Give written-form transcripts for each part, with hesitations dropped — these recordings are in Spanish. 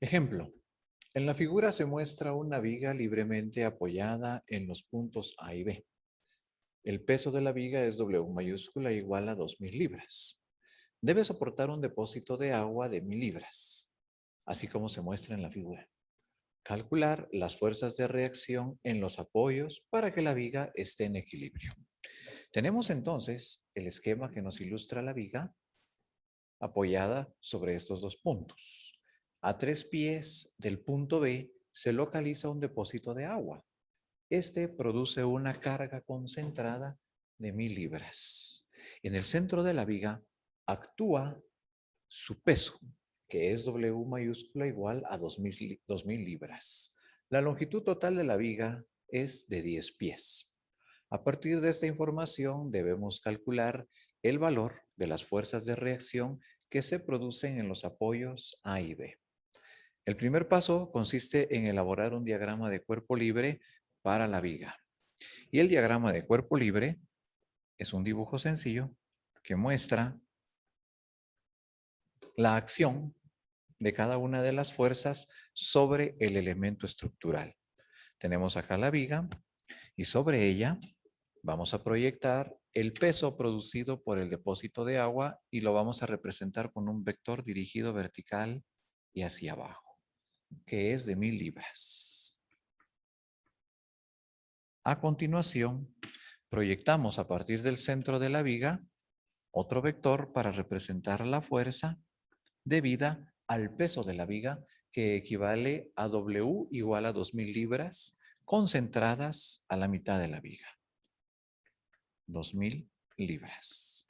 Ejemplo, en la figura se muestra una viga libremente apoyada en los puntos A y B. El peso de la viga es W mayúscula igual a 2000 libras. Debe soportar un depósito de agua de 1000 libras, así como se muestra en la figura. Calcular las fuerzas de reacción en los apoyos para que la viga esté en equilibrio. Tenemos entonces el esquema que nos ilustra la viga apoyada sobre estos dos puntos. A 3 pies del punto B se localiza un depósito de agua. Este produce una carga concentrada de 1000 libras. En el centro de la viga actúa su peso, que es W mayúscula igual a 2000 libras. La longitud total de la viga es de 10 pies. A partir de esta información debemos calcular el valor de las fuerzas de reacción que se producen en los apoyos A y B. El primer paso consiste en elaborar un diagrama de cuerpo libre para la viga. Y el diagrama de cuerpo libre es un dibujo sencillo que muestra la acción de cada una de las fuerzas sobre el elemento estructural. Tenemos acá la viga y sobre ella vamos a proyectar el peso producido por el depósito de agua y lo vamos a representar con un vector dirigido vertical y hacia abajo, que es de 1000 libras. A continuación, proyectamos a partir del centro de la viga otro vector para representar la fuerza debida al peso de la viga, que equivale a W igual a 2000 libras concentradas a la mitad de la viga. 2000 libras.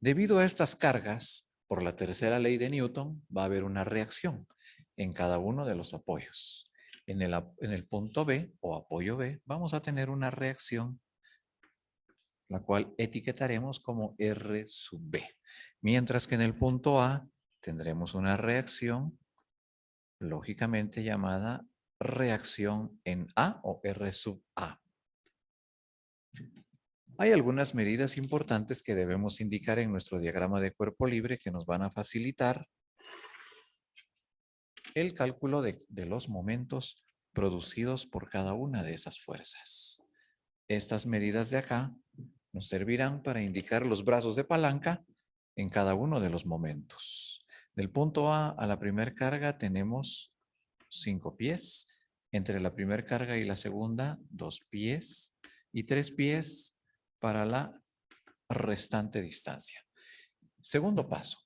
Debido a estas cargas, por la tercera ley de Newton, va a haber una reacción en cada uno de los apoyos. En el punto B o apoyo B vamos a tener una reacción la cual etiquetaremos como R sub B. Mientras que en el punto A tendremos una reacción lógicamente llamada reacción en A o R sub A. Hay algunas medidas importantes que debemos indicar en nuestro diagrama de cuerpo libre que nos van a facilitar el cálculo de los momentos producidos por cada una de esas fuerzas. Estas medidas de acá nos servirán para indicar los brazos de palanca en cada uno de los momentos. Del punto A a la primera carga tenemos 5 pies. Entre la primera carga y la segunda, 2 pies. Y 3 pies para la restante distancia. Segundo paso.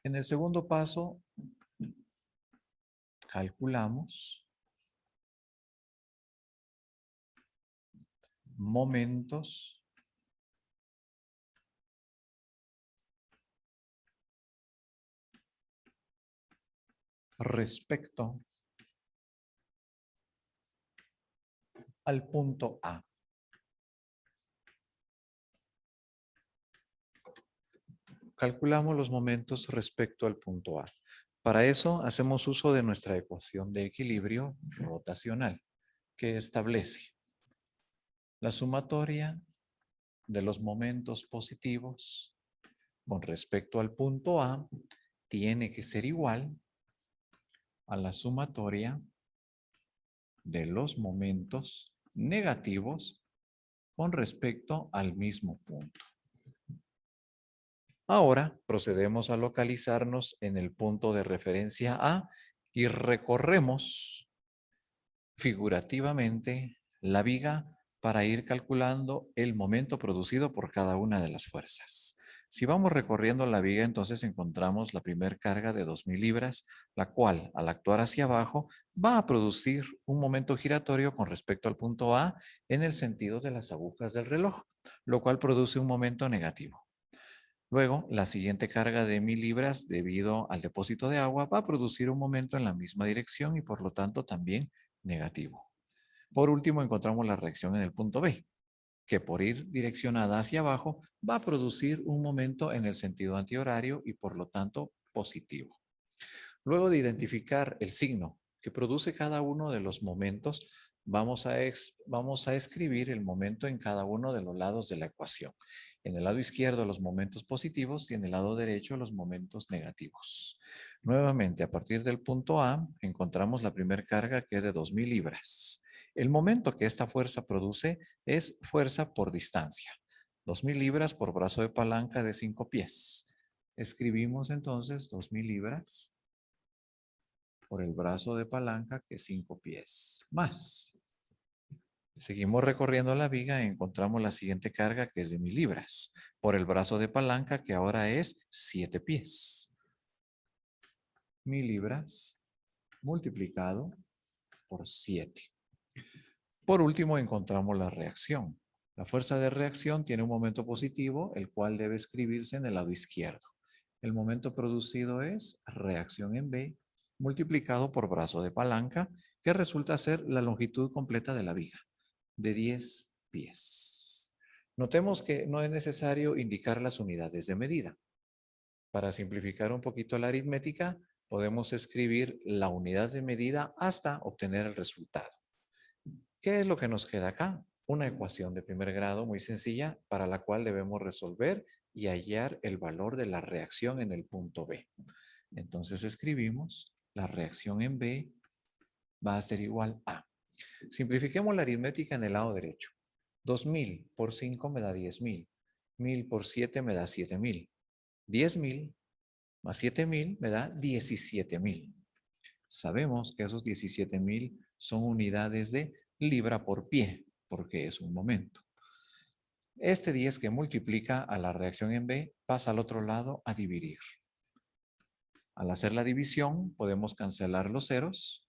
En el segundo paso, calculamos momentos respecto al punto A. Calculamos los momentos respecto al punto A. Para eso hacemos uso de nuestra ecuación de equilibrio rotacional, que establece la sumatoria de los momentos positivos con respecto al punto A tiene que ser igual a la sumatoria de los momentos negativos con respecto al mismo punto. Ahora procedemos a localizarnos en el punto de referencia A y recorremos figurativamente la viga para ir calculando el momento producido por cada una de las fuerzas. Si vamos recorriendo la viga, entonces encontramos la primera carga de 2000 libras, la cual al actuar hacia abajo va a producir un momento giratorio con respecto al punto A en el sentido de las agujas del reloj, lo cual produce un momento negativo. Luego, la siguiente carga de 1000 libras debido al depósito de agua va a producir un momento en la misma dirección y por lo tanto también negativo. Por último, encontramos la reacción en el punto B, que por ir direccionada hacia abajo va a producir un momento en el sentido antihorario y por lo tanto positivo. Luego de identificar el signo que produce cada uno de los momentos, vamos a escribir el momento en cada uno de los lados de la ecuación. En el lado izquierdo los momentos positivos y en el lado derecho los momentos negativos. Nuevamente, a partir del punto A, encontramos la primera carga que es de 2000 libras. El momento que esta fuerza produce es fuerza por distancia. 2000 libras por brazo de palanca de 5 pies. Escribimos entonces 2000 libras por el brazo de palanca que es 5 pies más. Seguimos recorriendo la viga y encontramos la siguiente carga que es de 1000 libras por el brazo de palanca que ahora es 7 pies. 1000 libras multiplicado por 7. Por último encontramos la reacción. La fuerza de reacción tiene un momento positivo, el cual debe escribirse en el lado izquierdo. El momento producido es reacción en B multiplicado por brazo de palanca, que resulta ser la longitud completa de la viga, de 10 pies. Notemos que no es necesario indicar las unidades de medida. Para simplificar un poquito la aritmética, podemos escribir la unidad de medida hasta obtener el resultado. ¿Qué es lo que nos queda acá? Una ecuación de primer grado muy sencilla para la cual debemos resolver y hallar el valor de la reacción en el punto B. Entonces escribimos la reacción en B va a ser igual a. Simplifiquemos la aritmética en el lado derecho. 2000 por 5 me da 10.000. 1000 por 7 me da 7000. 10.000 más 7000 me da 17.000. Sabemos que esos 17.000 son unidades de libra por pie, porque es un momento. Este 10 que multiplica a la reacción en B pasa al otro lado a dividir. Al hacer la división podemos cancelar los ceros.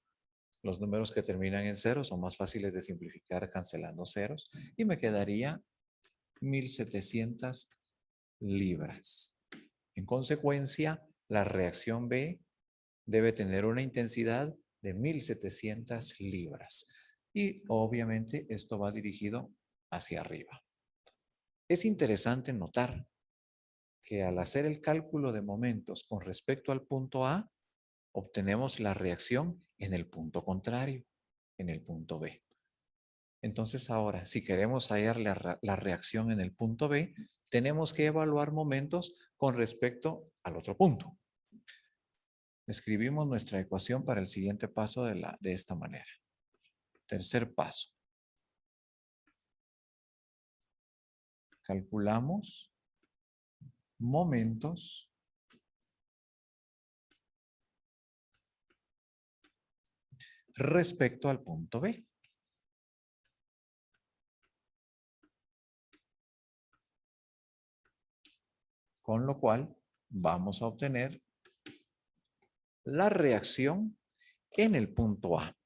Los números que terminan en cero son más fáciles de simplificar cancelando ceros y me quedaría 1700 libras. En consecuencia, la reacción B debe tener una intensidad de 1700 libras. Y obviamente esto va dirigido hacia arriba. Es interesante notar que al hacer el cálculo de momentos con respecto al punto A, obtenemos la reacción en el punto contrario, en el punto B. Entonces ahora, si queremos hallar la reacción en el punto B, tenemos que evaluar momentos con respecto al otro punto. Escribimos nuestra ecuación para el siguiente paso de esta manera. Tercer paso. Calculamos momentos respecto al punto B. Con lo cual vamos a obtener la reacción en el punto A.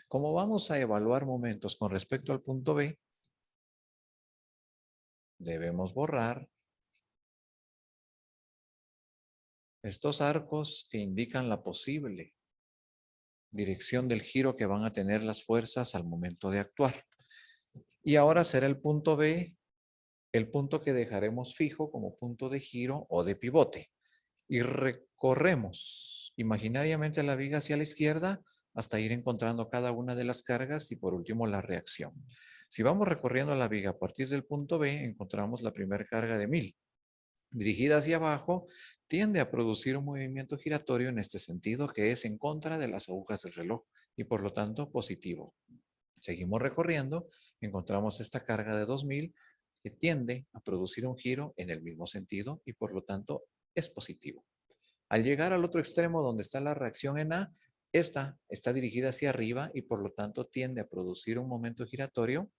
Como vamos a evaluar momentos con respecto al punto B, debemos borrar estos arcos que indican la posible dirección del giro que van a tener las fuerzas al momento de actuar. Y ahora será el punto B, el punto que dejaremos fijo como punto de giro o de pivote. Y recorremos imaginariamente la viga hacia la izquierda hasta ir encontrando cada una de las cargas y por último la reacción. Si vamos recorriendo la viga a partir del punto B, encontramos la primera carga de 1000. Dirigida hacia abajo, tiende a producir un movimiento giratorio en este sentido que es en contra de las agujas del reloj y por lo tanto positivo. Seguimos recorriendo, encontramos esta carga de 2000 que tiende a producir un giro en el mismo sentido y por lo tanto es positivo. Al llegar al otro extremo donde está la reacción en A, esta está dirigida hacia arriba y por lo tanto tiende a producir un momento giratorio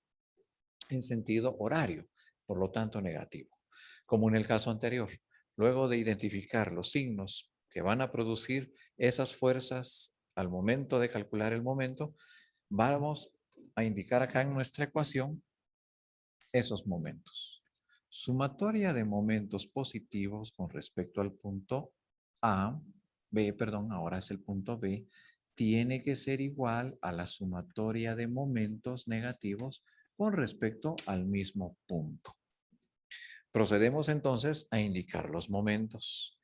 en sentido horario, por lo tanto negativo. Como en el caso anterior, luego de identificar los signos que van a producir esas fuerzas al momento de calcular el momento, vamos a indicar acá en nuestra ecuación esos momentos. Sumatoria de momentos positivos con respecto al punto A, B, perdón, ahora es el punto B, tiene que ser igual a la sumatoria de momentos negativos con respecto al mismo punto. Procedemos entonces a indicar los momentos.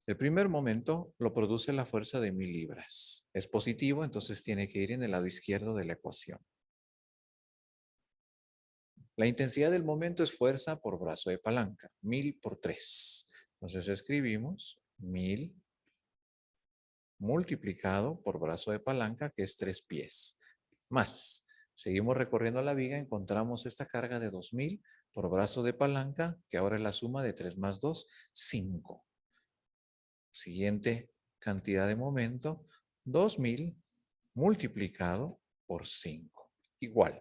El primer momento lo produce la fuerza de 1000 libras. Es positivo, entonces tiene que ir en el lado izquierdo de la ecuación. La intensidad del momento es fuerza por brazo de palanca, 1000 por 3. Entonces escribimos 1000 multiplicado por brazo de palanca, que es 3 pies. Más, seguimos recorriendo la viga, encontramos esta carga de 2000 por brazo de palanca, que ahora es la suma de 3 más 2, 5. Siguiente cantidad de momento, 2000 multiplicado por 5. Igual.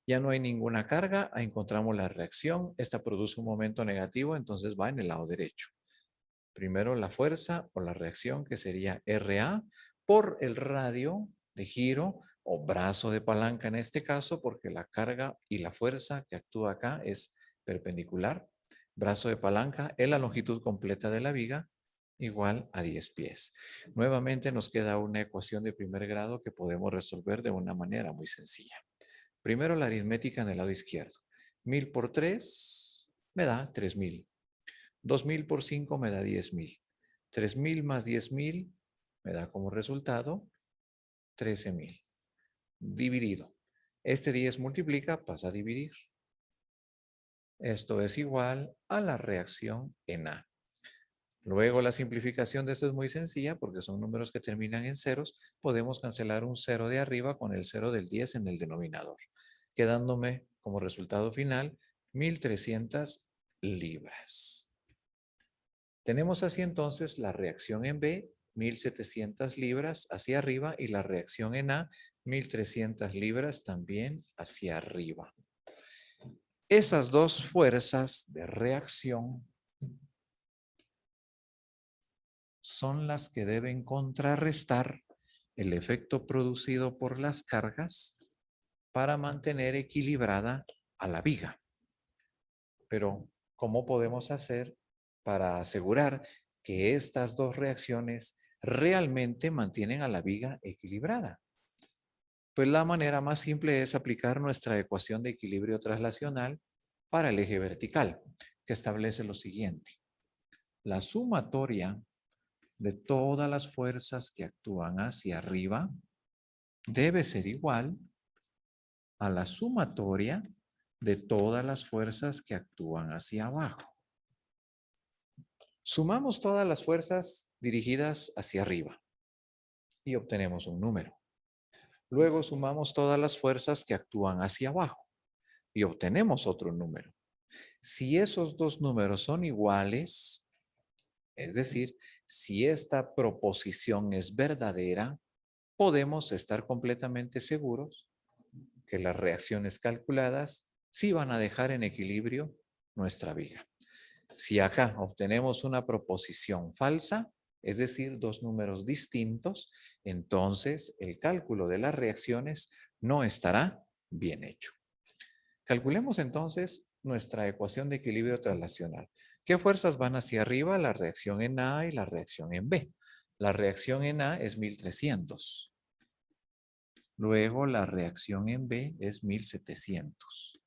Ya no hay ninguna carga, encontramos la reacción. Esta produce un momento negativo, entonces va en el lado derecho. Primero la fuerza o la reacción, que sería RA, por el radio de giro o brazo de palanca en este caso, porque la carga y la fuerza que actúa acá es perpendicular. Brazo de palanca es la longitud completa de la viga, igual a 10 pies. Nuevamente nos queda una ecuación de primer grado que podemos resolver de una manera muy sencilla. Primero la aritmética en el lado izquierdo. 1000 por 3 me da 3000. 2000 por 5 me da 10.000. 3000 más 10.000 me da como resultado 13.000. Dividido. Este 10 multiplica, pasa a dividir. Esto es igual a la reacción en A. Luego la simplificación de esto es muy sencilla porque son números que terminan en ceros. Podemos cancelar un 0 de arriba con el 0 del 10 en el denominador, quedándome como resultado final 1300 libras. Tenemos así entonces la reacción en B, 1700 libras hacia arriba, y la reacción en A, 1300 libras también hacia arriba. Esas dos fuerzas de reacción son las que deben contrarrestar el efecto producido por las cargas para mantener equilibrada a la viga. Pero, ¿cómo podemos hacer para asegurar que estas dos reacciones realmente mantienen a la viga equilibrada? Pues la manera más simple es aplicar nuestra ecuación de equilibrio traslacional para el eje vertical, que establece lo siguiente. La sumatoria de todas las fuerzas que actúan hacia arriba debe ser igual a la sumatoria de todas las fuerzas que actúan hacia abajo. Sumamos todas las fuerzas dirigidas hacia arriba y obtenemos un número. Luego sumamos todas las fuerzas que actúan hacia abajo y obtenemos otro número. Si esos dos números son iguales, es decir, si esta proposición es verdadera, podemos estar completamente seguros que las reacciones calculadas sí van a dejar en equilibrio nuestra viga. Si acá obtenemos una proposición falsa, es decir, dos números distintos, entonces el cálculo de las reacciones no estará bien hecho. Calculemos entonces nuestra ecuación de equilibrio traslacional. ¿Qué fuerzas van hacia arriba? La reacción en A y la reacción en B. La reacción en A es 1300. Luego la reacción en B es 1700.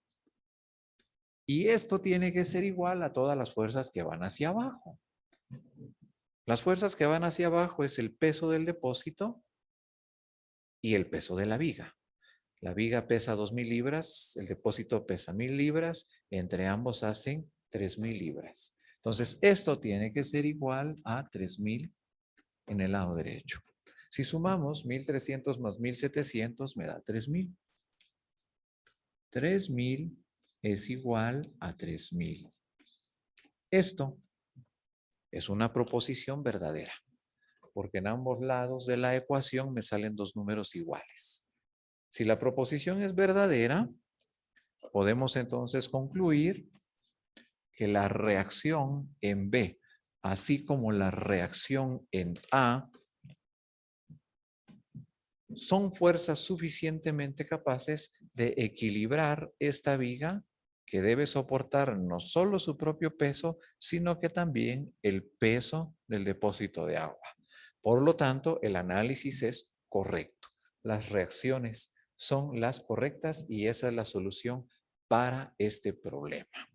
Y esto tiene que ser igual a todas las fuerzas que van hacia abajo. Las fuerzas que van hacia abajo es el peso del depósito y el peso de la viga. La viga pesa 2000 libras, el depósito pesa 1000 libras, entre ambos hacen 3000 libras. Entonces, esto tiene que ser igual a 3000 en el lado derecho. Si sumamos 1300 más 1700 me da 3000. 3000 es igual a 3000. Esto es una proposición verdadera, porque en ambos lados de la ecuación me salen dos números iguales. Si la proposición es verdadera, podemos entonces concluir que la reacción en B, así como la reacción en A, son fuerzas suficientemente capaces de equilibrar esta viga, que debe soportar no solo su propio peso, sino que también el peso del depósito de agua. Por lo tanto, el análisis es correcto. Las reacciones son las correctas y esa es la solución para este problema.